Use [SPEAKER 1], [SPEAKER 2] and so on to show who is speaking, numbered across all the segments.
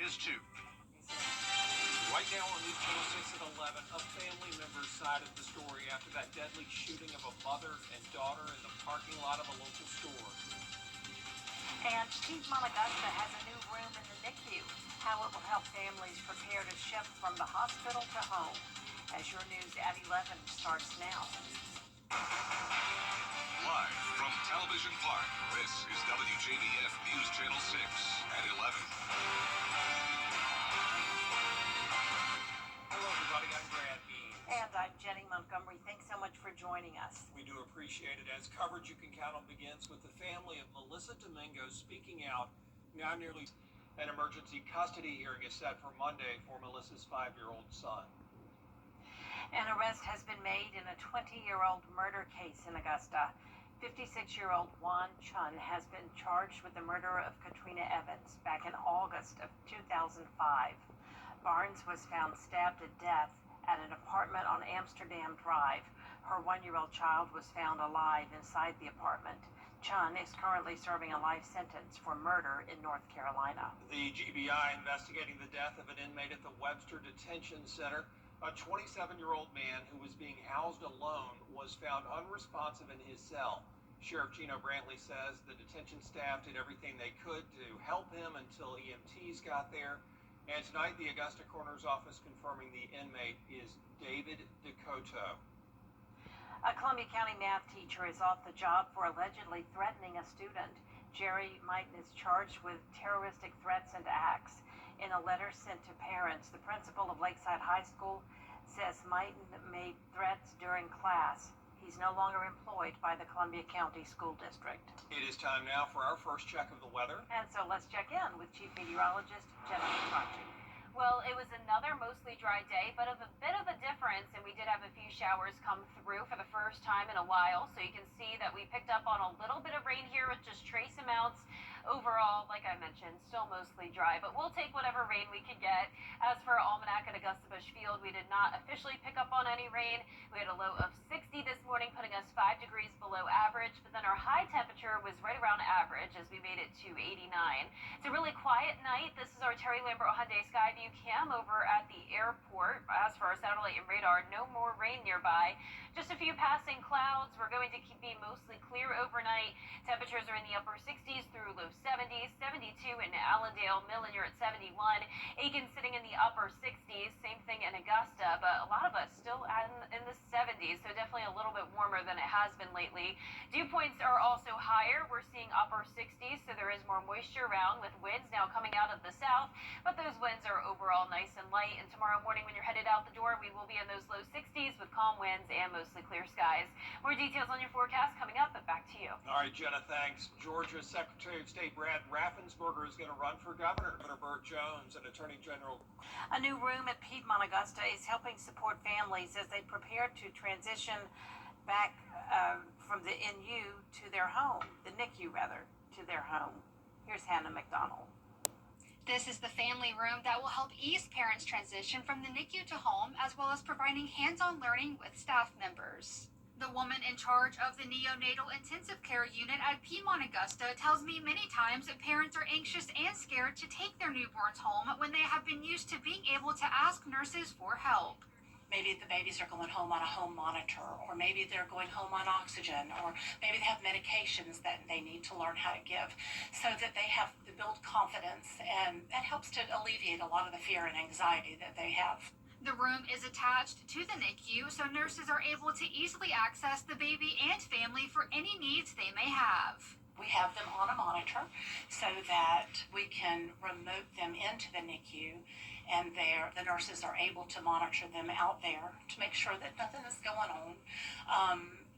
[SPEAKER 1] is 2.
[SPEAKER 2] Right now on News Channel 6 at 11, a family member's side of the story after that deadly shooting of a mother and daughter in the parking lot of a local store.
[SPEAKER 3] And Piedmont Augusta has a new room in the NICU. How it will help families prepare to shift from the hospital to home. As your news at 11 starts now.
[SPEAKER 1] Live from Television Park, this is WJBF News Channel 6 at 11.
[SPEAKER 2] Hello, everybody. I'm Brad Bean.
[SPEAKER 3] And I'm Jenny Montgomery. Thanks so much for joining us.
[SPEAKER 2] We do appreciate it. As coverage you can count on begins with the family of Melissa Domingo speaking out. Now nearly an emergency custody hearing is set for Monday for Melissa's 5-year-old son.
[SPEAKER 3] An arrest has been made in a 20-year-old murder case in Augusta. 56-year-old Juan Chun has been charged with the murder of Katrina Evans back in August of 2005. Barnes was found stabbed to death at an apartment on Amsterdam Drive. Her 1-year-old child was found alive inside the apartment. Chun is currently serving a life sentence for murder in North Carolina.
[SPEAKER 2] The GBI investigating the death of an inmate at the Webster Detention Center. A 27-year-old man who was being housed alone was found unresponsive in his cell. Sheriff Gino Brantley says the detention staff did everything they could to help him until EMTs got there. And tonight, the Augusta Coroner's Office confirming the inmate is David Decoto.
[SPEAKER 3] A Columbia County math teacher is off the job for allegedly threatening a student. Jerry Mighton is charged with terroristic threats and acts. In a letter sent to parents, the principal of Lakeside High School says Mighton made threats during class. He's no longer employed by the Columbia County School District.
[SPEAKER 2] It is time now for our first check of the weather.
[SPEAKER 3] And so let's check in with Chief Meteorologist Jennifer Crotchy.
[SPEAKER 4] Well, it was another mostly dry day, but of a bit of a difference, and we did have a few showers come through for the first time in a while, so you can see that we picked up on a little bit of rain here with just trace amounts. Overall, like I mentioned, still mostly dry, but we'll take whatever rain we can get. As for Almanac at Augusta Busch Field, we did not officially pick up on any rain. We had a low of 60 this morning, putting us 5 degrees below average, but then our high temperature was right around average as we made it to 89. It's a really quiet night. This is our Terry Lambert Hyundai Skyview cam over at the airport. As for our satellite and radar, no more rain nearby. Just a few passing clouds. We're going to be mostly clear overnight. Temperatures are in the upper 60s through low 70s, 72 in Allendale, Millen, you're at 71. Aiken sitting in the upper 60s, same thing in Augusta, but a lot of us still in the 70s, so definitely a little bit warmer than it has been lately. Dew points are also higher. We're seeing upper 60s, so there is more moisture around with winds now coming out of the south, but those winds are overall nice and light, and tomorrow morning when you're headed out the door, we will be in those low 60s with calm winds and mostly clear skies. More details on your forecast coming up, but back to you.
[SPEAKER 2] All right, Jenna, thanks. Georgia Secretary of State Brad Raffensperger is going to run for governor. Governor Burt Jones and Attorney General.
[SPEAKER 3] A new room at Piedmont Augusta is helping support families as they prepare to transition back from the NU to their home, the NICU rather, to their home. Here's Hannah McDonald.
[SPEAKER 5] This is the family room that will help ease parents transition from the NICU to home, as well as providing hands-on learning with staff members. The woman in charge of the neonatal intensive care unit at Piedmont Augusta tells me many times that parents are anxious and scared to take their newborns home when they have been used to being able to ask nurses for help.
[SPEAKER 6] Maybe the babies are going home on a home monitor, or maybe they're going home on oxygen, or maybe they have medications that they need to learn how to give, so that they have to build confidence, and that helps to alleviate a lot of the fear and anxiety that they have.
[SPEAKER 5] The room is attached to the NICU, so nurses are able to easily access the baby and family for any needs they may have.
[SPEAKER 6] We have them on a monitor so that we can remote them into the NICU, and the nurses are able to monitor them out there to make sure that nothing is going on.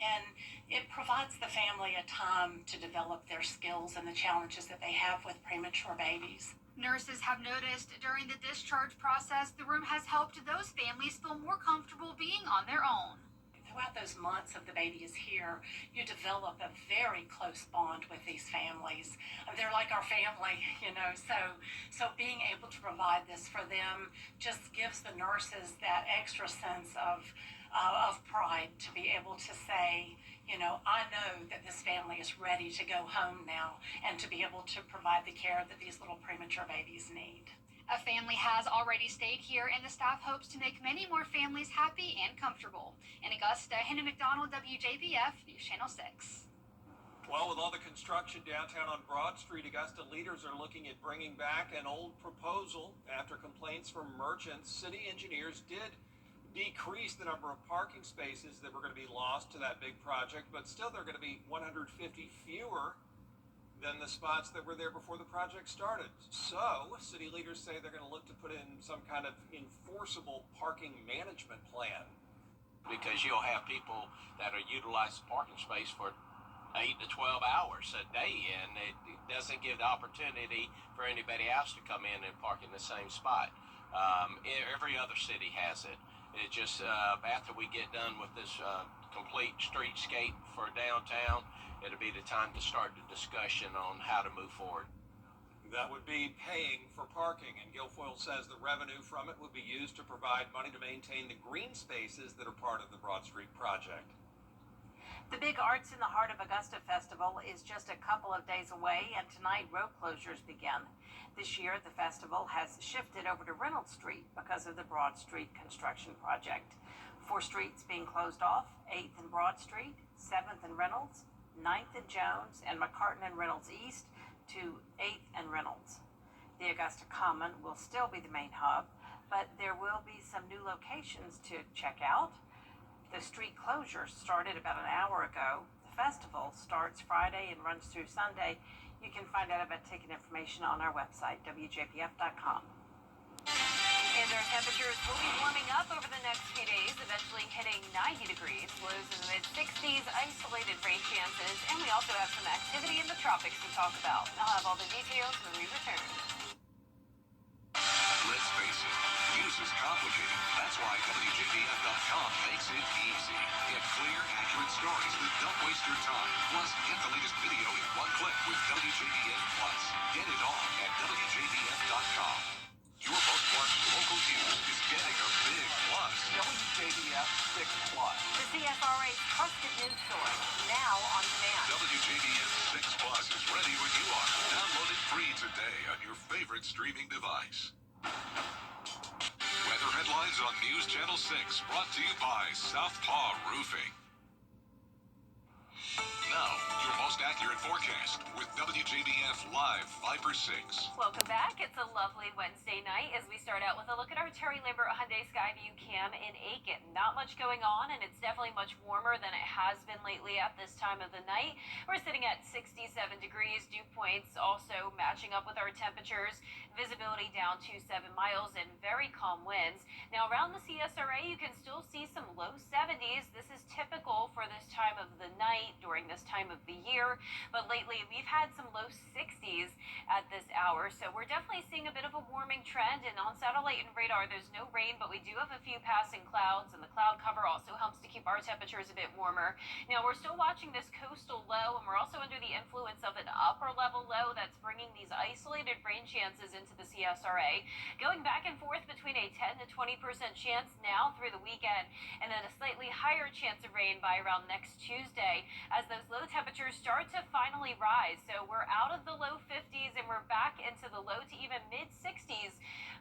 [SPEAKER 6] And it provides the family a time to develop their skills and the challenges that they have with premature babies.
[SPEAKER 5] Nurses have noticed during the discharge process, the room has helped those families feel more comfortable being on their own.
[SPEAKER 6] Throughout those months of the baby is here, you develop a very close bond with these families. They're like our family, So being able to provide this for them just gives the nurses that extra sense of pride to be able to say, I know that this family is ready to go home now and to be able to provide the care that these little premature babies need.
[SPEAKER 5] A family has already stayed here, and the staff hopes to make many more families happy and comfortable. In Augusta, Hannah McDonald, WJBF News Channel 6.
[SPEAKER 2] Well, with all the construction downtown on Broad Street, Augusta leaders are looking at bringing back an old proposal. After complaints from merchants, city engineers did decrease the number of parking spaces that were going to be lost to that big project, but still there are going to be 150 fewer than the spots that were there before the project started. So, city leaders say they're going to look to put in some kind of enforceable parking management plan.
[SPEAKER 7] Because you'll have people that are utilize the parking space for 8 to 12 hours a day, and it doesn't give the opportunity for anybody else to come in and park in the same spot. Every other city has it. It just, after we get done with this complete streetscape for downtown, it'll be the time to start the discussion on how to move forward.
[SPEAKER 2] That would be paying for parking, and Guilfoyle says the revenue from it would be used to provide money to maintain the green spaces that are part of the Broad Street project.
[SPEAKER 3] The Big Arts in the Heart of Augusta Festival is just a couple of days away, and tonight road closures begin. This year, the festival has shifted over to Reynolds Street because of the Broad Street construction project. 4 streets being closed off: 8th and Broad Street, 7th and Reynolds, 9th and Jones, and McCartan and Reynolds East to 8th and Reynolds. The Augusta Common will still be the main hub, but there will be some new locations to check out. The street closure started about an hour ago. The festival starts Friday and runs through Sunday. You can find out about ticket information on our website, WJBF.com.
[SPEAKER 4] Indoor temperatures will be warming up over the next few days, eventually hitting 90 degrees, lows in the mid-60s, isolated rain chances, and we also have some activity in the tropics to talk about. I'll have all the details when we return.
[SPEAKER 1] Let's face it, news is complicated. That's why WJBF.com makes it easy. Get clear, accurate stories that don't waste your time. Plus, get the latest video in one click with WJBF Plus. Get it all at WJBF.com. Your most watched local news is getting a big plus.
[SPEAKER 2] WJBF 6 Plus.
[SPEAKER 3] The CSRA's trusted news source, now on demand.
[SPEAKER 1] WJBF 6 Plus is ready when you are. Download it free today on your favorite streaming device. Weather headlines on News Channel 6, brought to you by Southpaw Roofing. Now, your most accurate forecast with WJBF Live 5/6.
[SPEAKER 4] Welcome back. It's a lovely Wednesday night as we start out with a look at our Terry Lambert Hyundai Skyview Cam in Aiken. Not much going on, and it's definitely much warmer than it has been lately at this time of the night. We're sitting at 67 degrees. Dew points also matching up with our temperatures. Visibility down to 7 miles and very calm winds. Now, around the CSRA, you can still see some low 70s. This is typical for this time of the night during this time of the year, but lately we've had some low 60s at this hour, so we're definitely seeing a bit of a warming trend. And on satellite and radar, there's no rain, but we do have a few passing clouds, and the cloud cover also helps to keep our temperatures a bit warmer. Now, we're still watching this coastal low, and we're also under the influence of an upper level low that's bringing these isolated rain chances into the CSRA, going back and forth between a 10 to 20% chance now through the weekend, and then a slightly higher chance of rain by around next Tuesday as those low temperatures start to finally rise. So we're out of the low 50s and we're back into the low to even mid 60s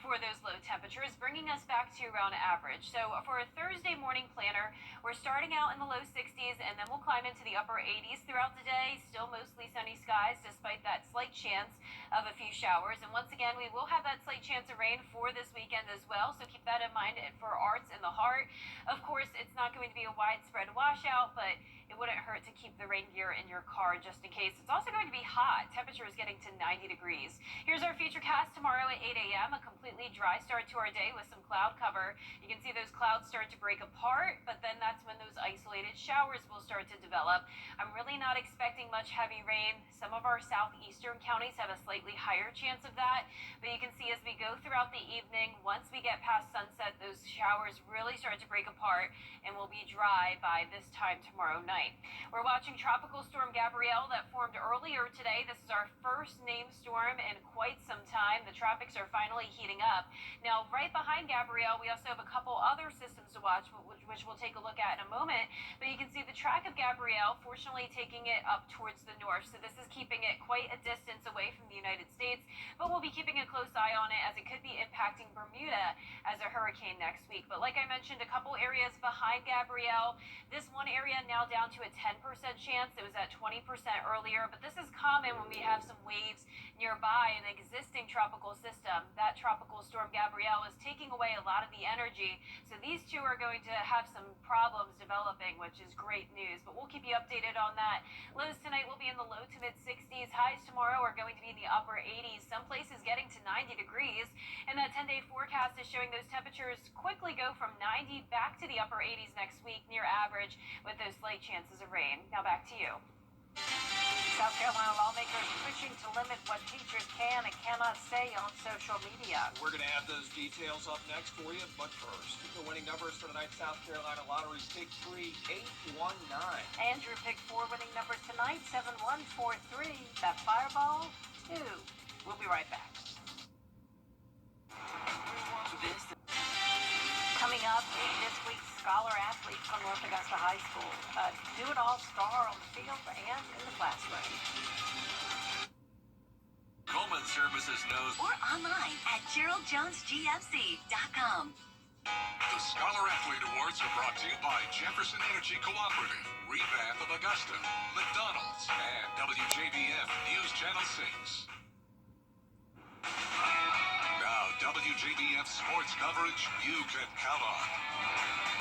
[SPEAKER 4] for those low temperatures, bringing us back to around average. So for a Thursday morning planner, we're starting out in the low 60s and then we'll climb into the upper 80s throughout the day. Still mostly sunny skies despite that slight chance of a few showers. And once again, we will have that slight chance of rain for this weekend as well, so keep that in mind. And for Arts in the Heart, of course, it's not going to be a widespread washout, but it wouldn't hurt to keep the rain gear in your car just in case. It's also going to be hot. Temperature is getting to 90 degrees. Here's our futurecast tomorrow at 8 a.m. A completely dry start to our day with some cloud cover. You can see those clouds start to break apart, but then that's when those isolated showers will start to develop. I'm really not expecting much heavy rain. Some of our southeastern counties have a slightly higher chance of that, but you can see as we go throughout the evening, once we get past sunset, those showers really start to break apart and will be dry by this time tomorrow night. We're watching Tropical Storm Gabrielle that formed earlier today. This is our first named storm in quite some time. The tropics are finally heating up. up. Now, right behind Gabrielle, we also have a couple other systems to watch, which we'll take a look at in a moment. But you can see the track of Gabrielle, fortunately taking it up towards the north. So this is keeping it quite a distance away from the United States. But we'll be keeping a close eye on it as it could be impacting Bermuda as a hurricane next week. But like I mentioned, a couple areas behind Gabrielle. This one area now down to a 10% chance. It was at 20% earlier. But this is common when we have some waves nearby an existing tropical system. That tropical storm Gabrielle is taking away a lot of the energy. So these two are going to have some problems developing, which is great news. But we'll keep you updated on that. Lows tonight will be in the low to mid 60s. Highs tomorrow are going to be in the upper 80s. Some places getting to 90 degrees. And that 10-day forecast is showing those temperatures quickly go from 90 back to the upper 80s next week, near average, with those slight chances of rain. Now back to you.
[SPEAKER 3] South Carolina lawmakers pushing to limit what teachers can and cannot say on social media.
[SPEAKER 2] We're going to have those details up next for you, but first, the winning numbers for tonight's South Carolina Lottery's Pick 3, 819.
[SPEAKER 3] Andrew picked 4 winning numbers tonight, 7143. That Fireball 2. We'll be right back. Coming up, this week's scholar athlete from North Augusta High School. Do-it-all star on the field and in the classroom.
[SPEAKER 1] Coleman Services knows
[SPEAKER 8] Or online at GeraldJonesGFC.com.
[SPEAKER 1] the Scholar Athlete Awards are brought to you by Jefferson Energy Cooperative, Revamp of Augusta, McDonald's, and WJBF News Channel 6. Now, WJBF sports coverage you can count on.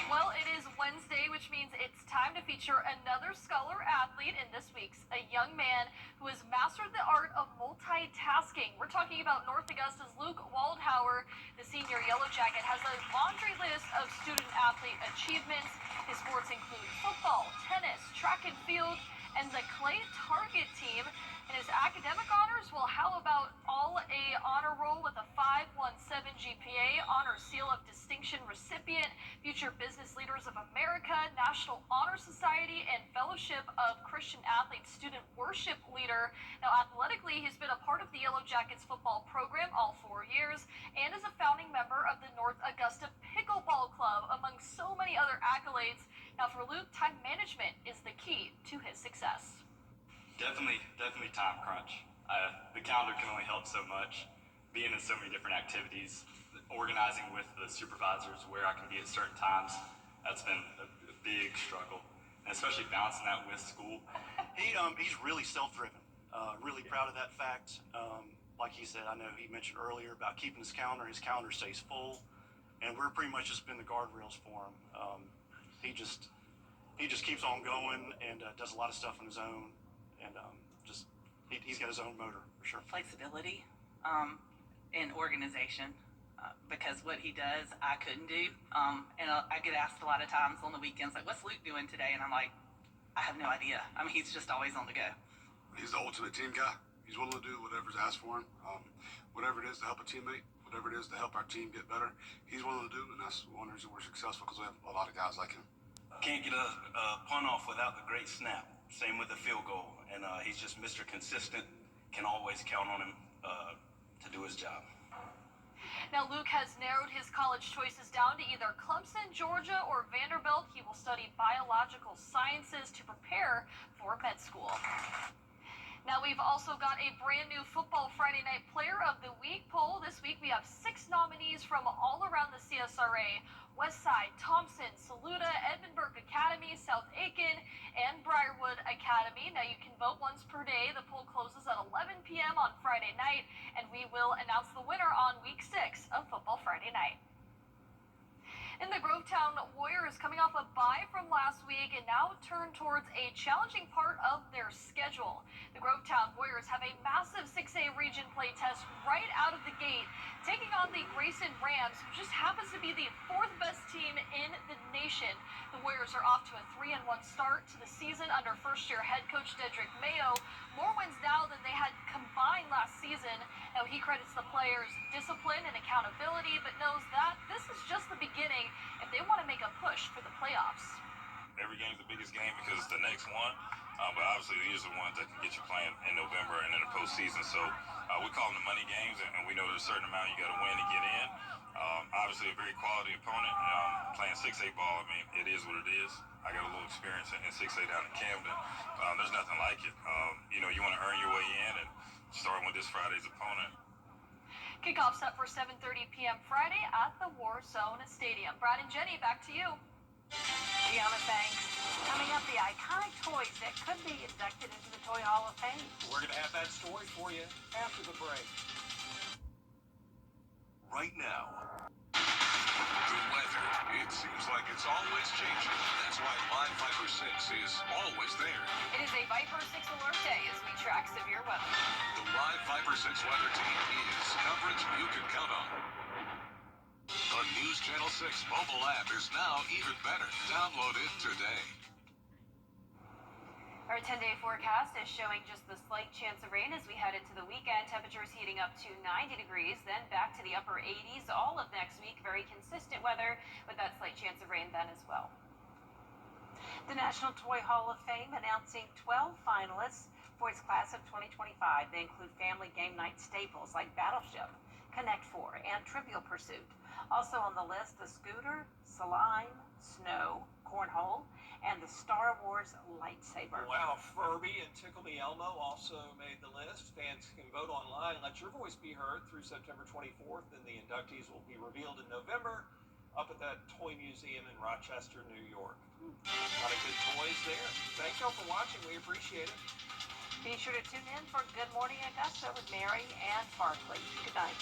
[SPEAKER 9] Well, it is Wednesday, which means it's time to feature another scholar athlete in this week's A Young Man Who Has Mastered the Art of Multitasking. We're talking about North Augusta's Luke Waldhauer. The senior Yellow Jacket has a laundry list of student athlete achievements. His sports include football, tennis, track and field, and the clay target team. And his academic honors, well, how about all A honor roll with a 5.17 GPA, honor seal of distinction recipient, future business leaders of America, National Honor Society, and Fellowship of Christian Athletes student worship leader. Now, athletically, he's been a part of the Yellow Jackets football program all 4 years and is a founding member of the North Augusta Pickleball Club, among so many other accolades. Now, for Luke, time management is the key to his success.
[SPEAKER 10] Definitely time crunch. The calendar can only help so much. Being in so many different activities, organizing with the supervisors where I can be at certain times, that's been a big struggle. And especially balancing that with school.
[SPEAKER 11] He's really self-driven. Really proud of that fact. Like he said, I know he mentioned earlier about keeping his calendar. His calendar stays full, and we're pretty much just been the guardrails for him. He just keeps on going and does a lot of stuff on his own. And he's got his own motor, for sure.
[SPEAKER 12] Flexibility and organization, because what he does, I couldn't do. And I get asked a lot of times on the weekends, like, what's Luke doing today? And I'm like, I have no idea. I mean, he's just always on the go.
[SPEAKER 13] He's the ultimate team guy. He's willing to do whatever's asked for him. Whatever it is to help a teammate, whatever it is to help our team get better, he's willing to do, and that's one reason we're successful, because we have a lot of guys like him.
[SPEAKER 14] Can't get a punt off without the great snap. Same with the field goal. And he's just Mr. Consistent. Can always count on him to do his job.
[SPEAKER 9] Now, Luke has narrowed his college choices down to either Clemson, Georgia, or Vanderbilt. He will study biological sciences to prepare for med school. Now, we've also got a brand new Football Friday Night Player of the Week poll. This week, we have 6 nominees from all around the CSRA: Westside, Thompson, Saluda, Edmundburg Academy, South Aiken, and Briarwood Academy. Now, you can vote once per day. The poll closes at 11 p.m. on Friday night, and we will announce the winner on week 6 of Football Friday Night. And the Grovetown Warriors, coming off a bye from last week and now turn towards a challenging part of their schedule. The Grovetown Warriors have a massive 6A region play test right out of the gate, taking on the Grayson Rams, who just happens to be the 4th best team in the nation. The Warriors are off to a 3-1 start to the season under first-year head coach Dedrick Mayo. More wins now than they had combined last season. Now, he credits the players' discipline and accountability, but knows that this is just the beginning if they want to make a push for the playoffs.
[SPEAKER 15] Every game's the biggest game because it's the next one, but obviously these are the ones that can get you playing in November and in the postseason. So We call them the money games, and we know there's a certain amount you got to win to get in. Obviously, a very quality opponent. Playing 6A ball, I mean, it is what it is. I got a little experience in 6A down in Camden. There's nothing like it. You know, you want to earn your way in, and starting with this Friday's opponent.
[SPEAKER 9] Kickoff set for 7:30 p.m. Friday at the Warzone Stadium. Brad and Jenny, back to you.
[SPEAKER 3] Gianna, thanks. Coming up, the iconic toys that could be inducted into the Toy Hall of Fame.
[SPEAKER 2] We're going to have that story for you after the break.
[SPEAKER 1] Right now, the weather, it seems like it's always changing. That's why Live Viper 6 is always there.
[SPEAKER 9] It is a Viper 6 alert day as we track severe weather.
[SPEAKER 1] The Live Viper 6 weather team is coverage you can count on. The News Channel 6 mobile app is now even better. Download it today.
[SPEAKER 4] Our 10-day forecast is showing just the slight chance of rain as we head into the weekend. Temperatures heating up to 90 degrees, then back to the upper 80s all of next week. Very consistent weather with that slight chance of rain then as well.
[SPEAKER 3] The National Toy Hall of Fame announcing 12 finalists for its class of 2025. They include family game night staples like Battleship, Connect 4, and Trivial Pursuit. Also on the list, the Scooter, Slime, Snow, Cornhole, and the Star Wars lightsaber.
[SPEAKER 2] Wow, Furby and Tickle Me Elmo also made the list. Fans can vote online, let your voice be heard through September 24th, and the inductees will be revealed in November up at that Toy Museum in Rochester, New York. A lot of good toys there. Thank y'all for watching. We appreciate it.
[SPEAKER 3] Be sure to tune in for Good Morning Augusta with Mary and Barkley. Good night.